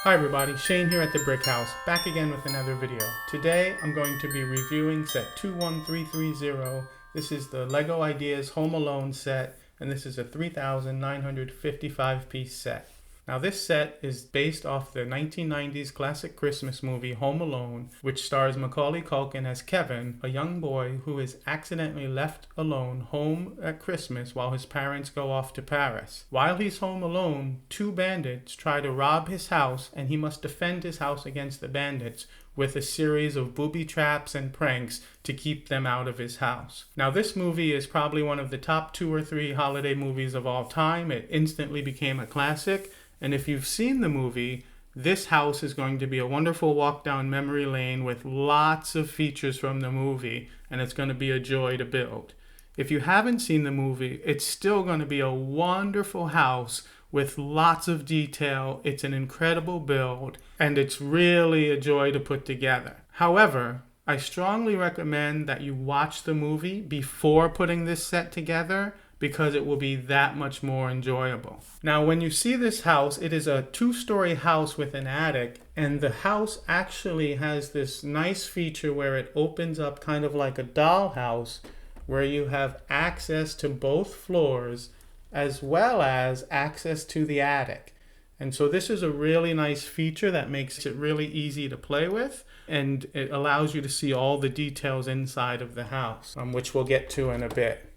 Hi everybody, Shane here at the Brick House, back again with another video. Today I'm going to be reviewing set 21330. This is the LEGO Ideas Home Alone set, and this is a 3,955 piece set. Now this set is based off the 1990s classic Christmas movie Home Alone, which stars Macaulay Culkin as Kevin, a young boy who is accidentally left alone home at Christmas while his parents go off to Paris. While he's home alone, two bandits try to rob his house, and he must defend his house against the bandits with a series of booby traps and pranks to keep them out of his house. Now this movie is probably one of the top 2 or 3 holiday movies of all time. It instantly became a classic. And if you've seen the movie, this house is going to be a wonderful walk down memory lane with lots of features from the movie, and it's going to be a joy to build. If you haven't seen the movie, it's still going to be a wonderful house with lots of detail. It's an incredible build, and it's really a joy to put together. However, I strongly recommend that you watch the movie before putting this set together, because it will be that much more enjoyable. Now, when you see this house, it is a 2-story house with an attic, and the house actually has this nice feature where it opens up kind of like a dollhouse, where you have access to both floors as well as access to the attic. And so this is a really nice feature that makes it really easy to play with, and it allows you to see all the details inside of the house, which we'll get to in a bit.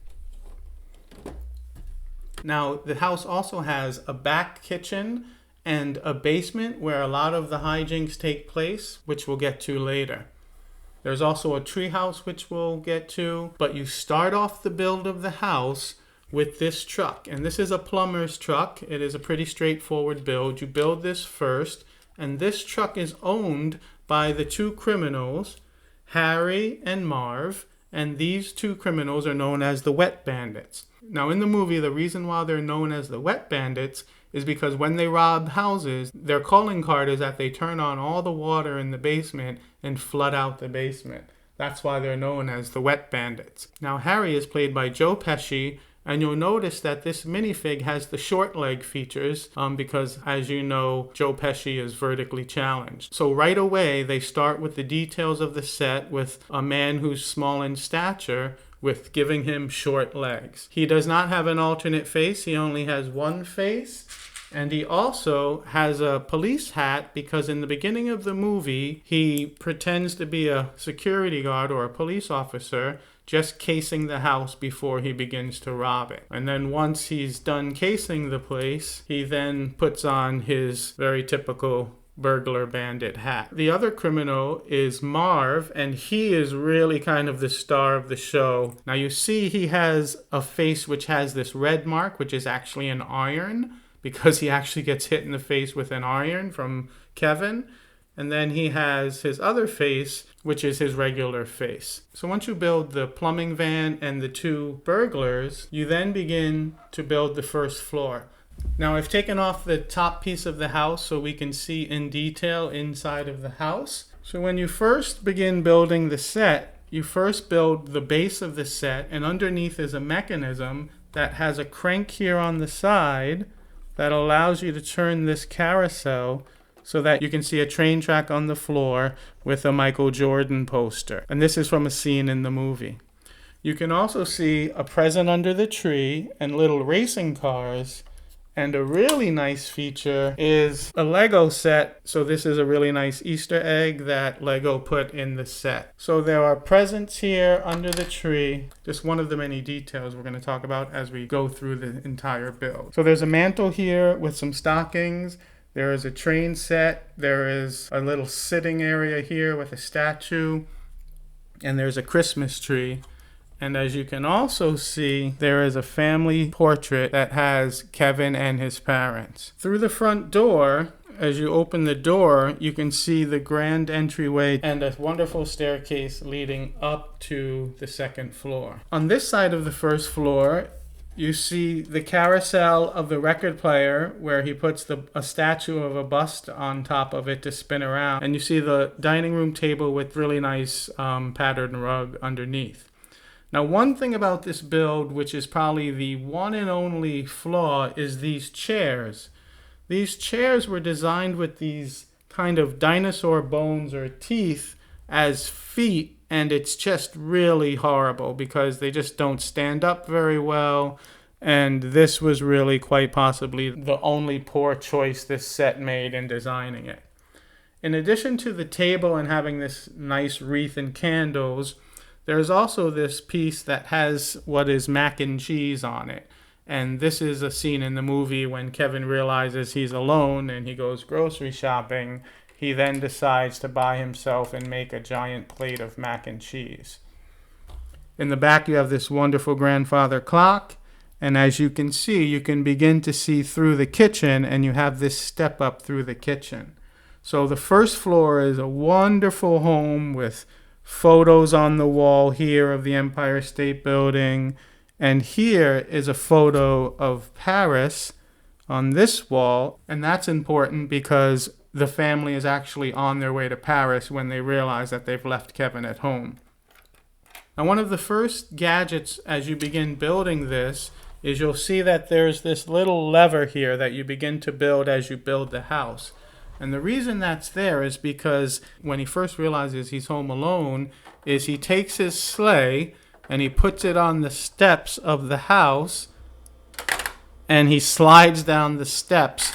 Now, the house also has a back kitchen and a basement where a lot of the hijinks take place, which we'll get to later. There's also a treehouse, which we'll get to, but you start off the build of the house with this truck, and this is a plumber's truck. It is a pretty straightforward build. You build this first, and this truck is owned by the 2 criminals, Harry and Marv, and these 2 criminals are known as the Wet Bandits. Now in the movie, the reason why they're known as the Wet Bandits is because when they rob houses, their calling card is that they turn on all the water in the basement and flood out the basement. That's why they're known as the Wet Bandits. Now Harry is played by Joe Pesci, and you'll notice that this minifig has the short leg features because, as you know, Joe Pesci is vertically challenged. So right away, they start with the details of the set with a man who's small in stature, with giving him short legs. He does not have an alternate face. He only has one face. And he also has a police hat because in the beginning of the movie, he pretends to be a security guard or a police officer, just casing the house before he begins to rob it. And then once he's done casing the place, he then puts on his very typical burglar bandit hat. The other criminal is Marv, and he is really kind of the star of the show. Now you see he has a face which has this red mark, which is actually an iron, because he actually gets hit in the face with an iron from Kevin. And then he has his other face, which is his regular face. So once you build the plumbing van and the 2 burglars, you then begin to build the first floor. Now I've taken off the top piece of the house so we can see in detail inside of the house. So when you first begin building the set, you first build the base of the set, and underneath is a mechanism that has a crank here on the side that allows you to turn this carousel so that you can see a train track on the floor with a Michael Jordan poster. And this is from a scene in the movie. You can also see a present under the tree and little racing cars. And a really nice feature is a Lego set. So this is a really nice Easter egg that Lego put in the set. So there are presents here under the tree. Just one of the many details we're going to talk about as we go through the entire build. So there's a mantle here with some stockings. There is a train set. There is a little sitting area here with a statue. And there's a Christmas tree. And as you can also see, there is a family portrait that has Kevin and his parents. Through the front door, as you open the door, you can see the grand entryway and a wonderful staircase leading up to the 2nd floor. On this side of the 1st floor, you see the carousel of the record player where he puts a statue of a bust on top of it to spin around. And you see the dining room table with really nice patterned rug underneath. Now, one thing about this build, which is probably the one and only flaw, is these chairs. These chairs were designed with these kind of dinosaur bones or teeth as feet, and it's just really horrible because they just don't stand up very well. And this was really quite possibly the only poor choice this set made in designing it. In addition to the table and having this nice wreath and candles, there's also this piece that has what is mac and cheese on it. And this is a scene in the movie when Kevin realizes he's alone and he goes grocery shopping. He then decides to buy himself and make a giant plate of mac and cheese. In the back, you have this wonderful grandfather clock. And as you can see, you can begin to see through the kitchen, and you have this step up through the kitchen. So the first floor is a wonderful home with photos on the wall here of the Empire State Building. And here is a photo of Paris on this wall. And that's important because the family is actually on their way to Paris when they realize that they've left Kevin at home. Now, one of the first gadgets as you begin building this is you'll see that there's this little lever here that you begin to build as you build the house. And the reason that's there is because when he first realizes he's home alone, is he takes his sleigh and he puts it on the steps of the house, and he slides down the steps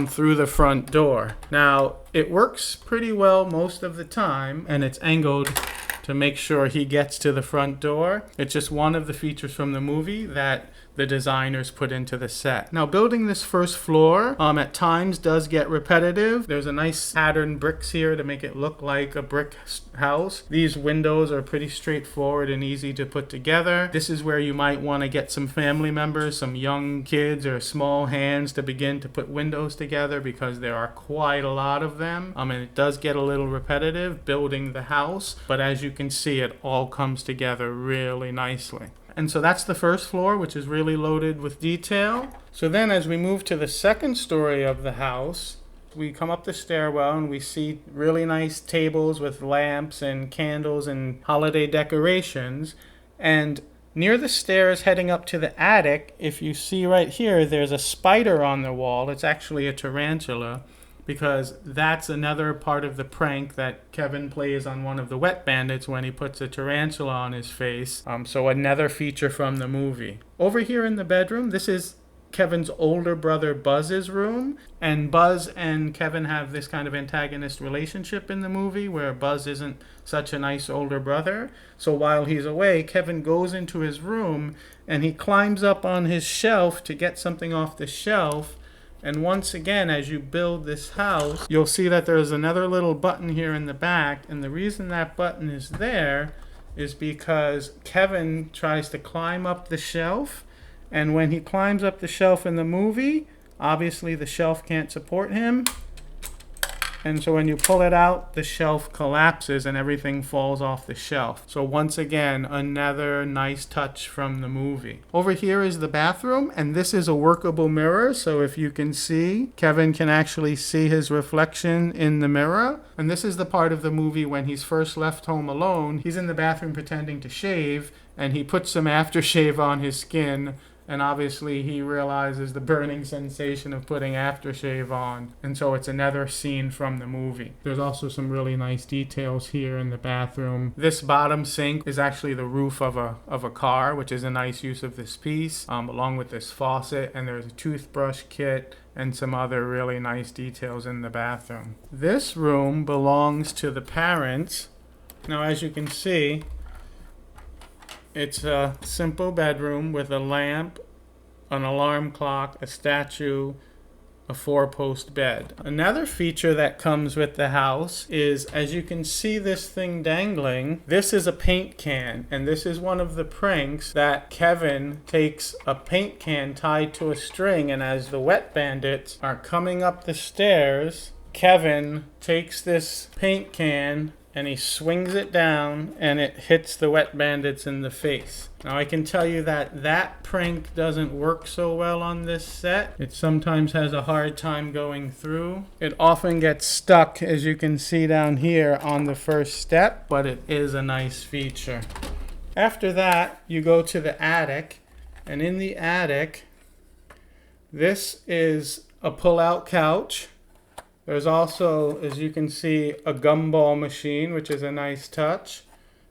through the front door. Now, it works pretty well most of the time, and it's angled to make sure he gets to the front door. It's just one of the features from the movie that the designers put into the set. Now, building this first floor at times does get repetitive. There's a nice patterned bricks here to make it look like a brick house. These windows are pretty straightforward and easy to put together. This is where you might want to get some family members, some young kids or small hands to begin to put windows together because there are quite a lot of them. And it does get a little repetitive building the house, but as you can see, it all comes together really nicely. And so that's the first floor, which is really loaded with detail. So then as we move to the second story of the house, we come up the stairwell and we see really nice tables with lamps and candles and holiday decorations. And near the stairs heading up to the attic, if you see right here, there's a spider on the wall. It's actually a tarantula, because that's another part of the prank that Kevin plays on one of the wet bandits when he puts a tarantula on his face. So another feature from the movie. Over here in the bedroom, this is Kevin's older brother Buzz's room. And Buzz and Kevin have this kind of antagonist relationship in the movie where Buzz isn't such a nice older brother. So while he's away, Kevin goes into his room and he climbs up on his shelf to get something off the shelf. And once again, as you build this house, you'll see that there's another little button here in the back. And the reason that button is there is because Kevin tries to climb up the shelf. And when he climbs up the shelf in the movie, obviously the shelf can't support him. And so when you pull it out, the shelf collapses and everything falls off the shelf. So once again, another nice touch from the movie. Over here is the bathroom, and this is a workable mirror. So if you can see, Kevin can actually see his reflection in the mirror. And this is the part of the movie when he's first left home alone. He's in the bathroom pretending to shave, and he puts some aftershave on his skin. And obviously he realizes the burning sensation of putting aftershave on. And so it's another scene from the movie. There's also some really nice details here in the bathroom. This bottom sink is actually the roof of a car, which is a nice use of this piece, along with this faucet. And there's a toothbrush kit and some other really nice details in the bathroom. This room belongs to the parents. Now, as you can see, it's a simple bedroom with a lamp, an alarm clock, a statue, a 4-post bed. Another feature that comes with the house is, as you can see this thing dangling, this is a paint can. And this is one of the pranks that Kevin takes a paint can tied to a string, and as the wet bandits are coming up the stairs, Kevin takes this paint can and he swings it down and it hits the wet bandits in the face. Now I can tell you that that prank doesn't work so well on this set. It sometimes has a hard time going through. It often gets stuck, as you can see down here on the first step, but it is a nice feature. After that, you go to the attic, and in the attic, this is a pull-out couch. There's also, as you can see, a gumball machine, which is a nice touch.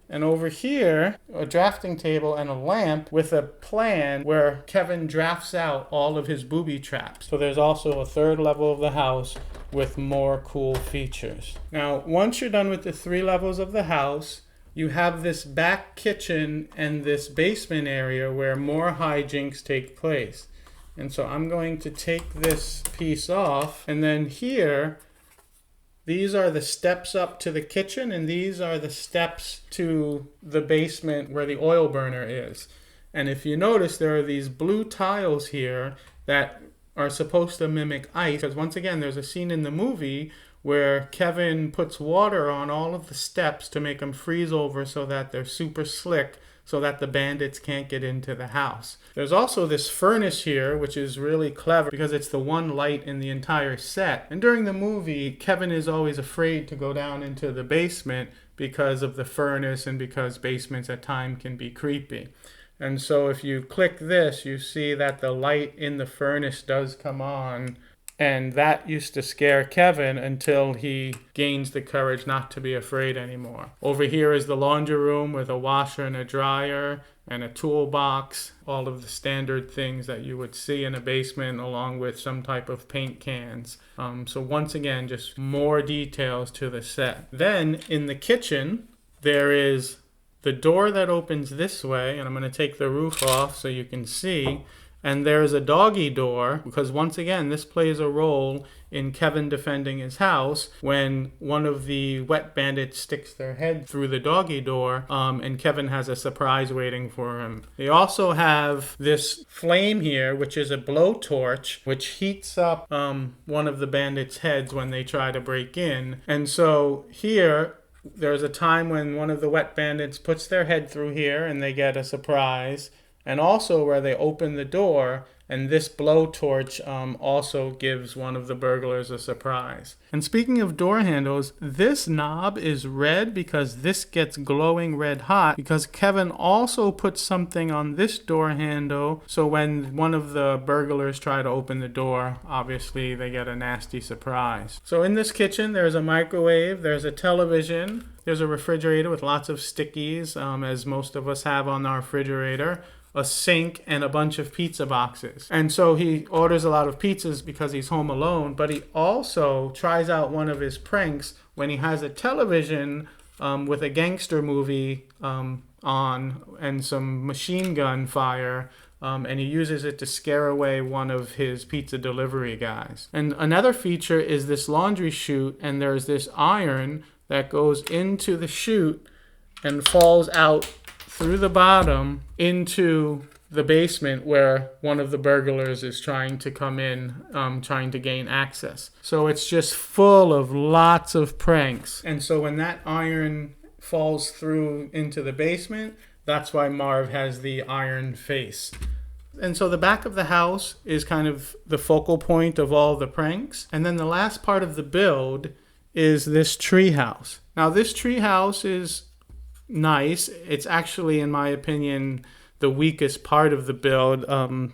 And over here, a drafting table and a lamp with a plan where Kevin drafts out all of his booby traps. So there's also a third level of the house with more cool features. Now, once you're done with the 3 levels of the house, you have this back kitchen and this basement area where more hijinks take place. And so I'm going to take this piece off, and then here, these are the steps up to the kitchen, and these are the steps to the basement where the oil burner is. And if you notice, there are these blue tiles here that are supposed to mimic ice, because once again, there's a scene in the movie where Kevin puts water on all of the steps to make them freeze over so that they're super slick, so that the bandits can't get into the house. There's also this furnace here, which is really clever because it's the one light in the entire set. And during the movie, Kevin is always afraid to go down into the basement because of the furnace and because basements at times can be creepy. And so if you click this, you see that the light in the furnace does come on. And that used to scare Kevin until he gains the courage not to be afraid anymore. Over here is the laundry room with a washer and a dryer and a toolbox, all of the standard things that you would see in a basement, along with some type of paint cans. So once again, just more details to the set. Then in the kitchen, there is the door that opens this way, and I'm going to take the roof off so you can see. And there's a doggy door, because once again, this plays a role in Kevin defending his house when one of the wet bandits sticks their head through the doggy door, and Kevin has a surprise waiting for him. They also have this flame here, which is a blowtorch, which heats up one of the bandits' heads when they try to break in. And so here, there's a time when one of the wet bandits puts their head through here and they get a surprise. And also where they open the door, and this blowtorch also gives one of the burglars a surprise. And speaking of door handles, this knob is red because this gets glowing red hot, because Kevin also puts something on this door handle, so when one of the burglars try to open the door, obviously they get a nasty surprise. So in this kitchen, there's a microwave, there's a television, there's a refrigerator with lots of stickies, as most of us have on our refrigerator, a sink, and a bunch of pizza boxes. And so he orders a lot of pizzas because he's home alone, but he also tries out one of his pranks when he has a television with a gangster movie on and some machine gun fire, and he uses it to scare away one of his pizza delivery guys. And another feature is this laundry chute, and there's this iron that goes into the chute and falls out through the bottom into the basement where one of the burglars is trying to come in, trying to gain access. So it's just full of lots of pranks. And so when that iron falls through into the basement, that's why Marv has the iron face. And so the back of the house is kind of the focal point of all the pranks. And then the last part of the build is this tree house. Now this tree house is nice. It's actually, in my opinion, the weakest part of the build.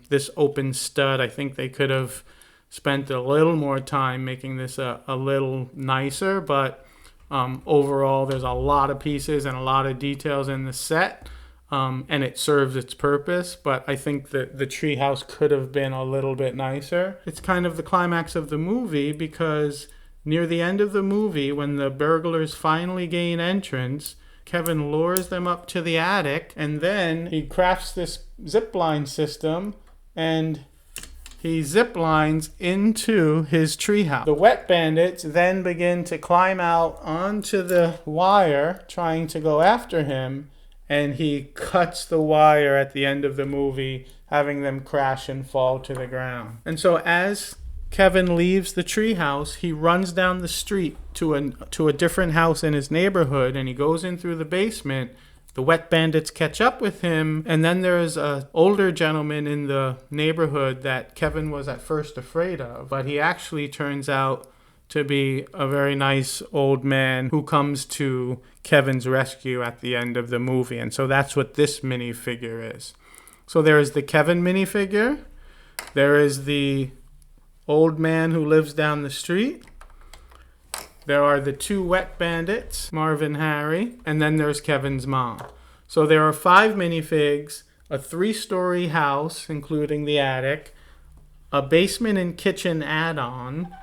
This open stud, I think they could have spent a little more time making this a little nicer, but overall there's a lot of pieces and a lot of details in the set, and it serves its purpose, but I think that the tree house could have been a little bit nicer. It's kind of the climax of the movie, because near the end of the movie, when the burglars finally gain entrance, Kevin lures them up to the attic, and then he crafts this zipline system, and he ziplines into his treehouse. The wet bandits then begin to climb out onto the wire, trying to go after him, and he cuts the wire at the end of the movie, having them crash and fall to the ground. And so as Kevin leaves the treehouse, he runs down the street to a different house in his neighborhood, and he goes in through the basement. The wet bandits catch up with him, and then there's an older gentleman in the neighborhood that Kevin was at first afraid of, but he actually turns out to be a very nice old man who comes to Kevin's rescue at the end of the movie. And so that's what this minifigure is. So there is the Kevin minifigure, there is the old man who lives down the street. There are the two wet bandits, Marvin, Harry, and then there's Kevin's mom. So there are 5 minifigs, a 3-story house, including the attic, a basement and kitchen add-on,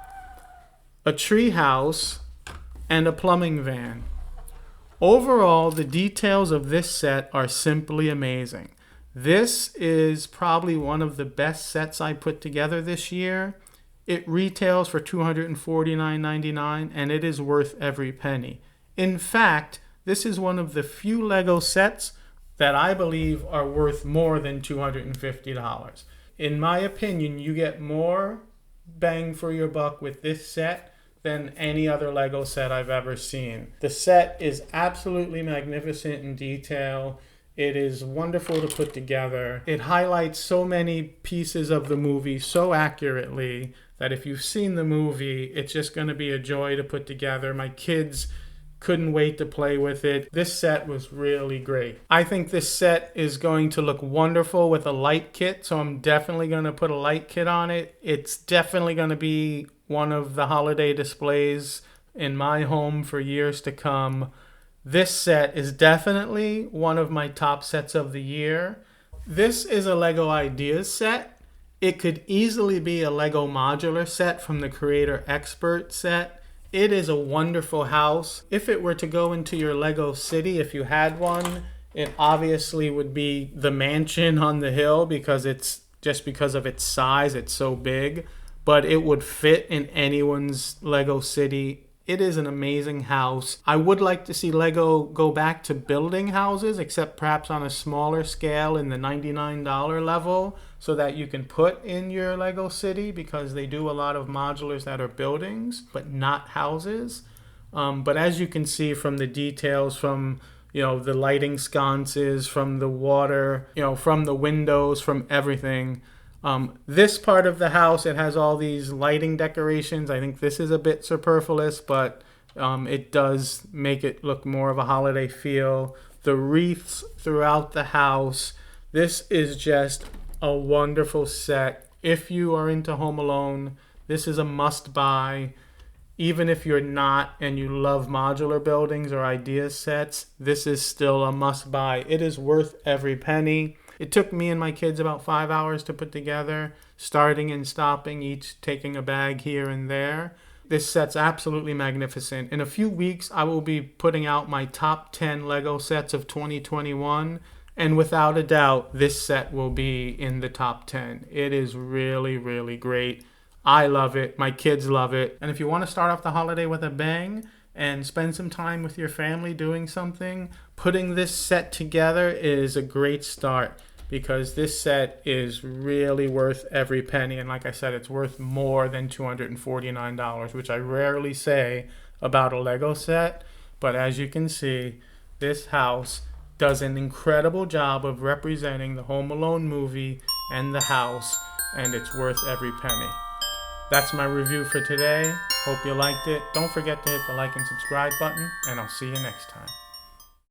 a tree house, and a plumbing van. Overall, the details of this set are simply amazing. This is probably one of the best sets I put together this year. It retails for $249.99, and it is worth every penny. In fact, this is one of the few Lego sets that I believe are worth more than $250. In my opinion, you get more bang for your buck with this set than any other Lego set I've ever seen. The set is absolutely magnificent in detail. It is wonderful to put together. It highlights so many pieces of the movie so accurately that if you've seen the movie, it's just going to be a joy to put together. My kids couldn't wait to play with it. This set was really great. I think this set is going to look wonderful with a light kit, so I'm definitely going to put a light kit on it. It's definitely going to be one of the holiday displays in my home for years to come. This set is definitely one of my top sets of the year. This is a Lego Ideas set. It could easily be a Lego modular set from the Creator Expert set. It is a wonderful house. If it were to go into your Lego city, if you had one, it obviously would be the mansion on the hill because of its size, it's so big, but it would fit in anyone's Lego city. It is an amazing house. I would like to see Lego go back to building houses, except perhaps on a smaller scale in the $99 level, so that you can put in your Lego city, because they do a lot of modulars that are buildings, but not houses. But as you can see from the details, from the lighting sconces, from the water, from the windows, from everything. This part of the house, it has all these lighting decorations. I think this is a bit superfluous, but it does make it look more of a holiday feel. The wreaths throughout the house. This is just a wonderful set. If you are into Home Alone, this is a must-buy. Even if you're not and you love modular buildings or idea sets, this is still a must-buy. It is worth every penny. It took me and my kids about 5 hours to put together, starting and stopping, each taking a bag here and there. This set's absolutely magnificent. In a few weeks, I will be putting out my top 10 Lego sets of 2021, and without a doubt, this set will be in the top 10. It is really, really great. I love it. My kids love it. And if you want to start off the holiday with a bang and spend some time with your family doing something, putting this set together is a great start, because this set is really worth every penny. And like I said, it's worth more than $249, which I rarely say about a Lego set. But as you can see, this house does an incredible job of representing the Home Alone movie and the house, and it's worth every penny. That's my review for today. Hope you liked it. Don't forget to hit the like and subscribe button, and I'll see you next time.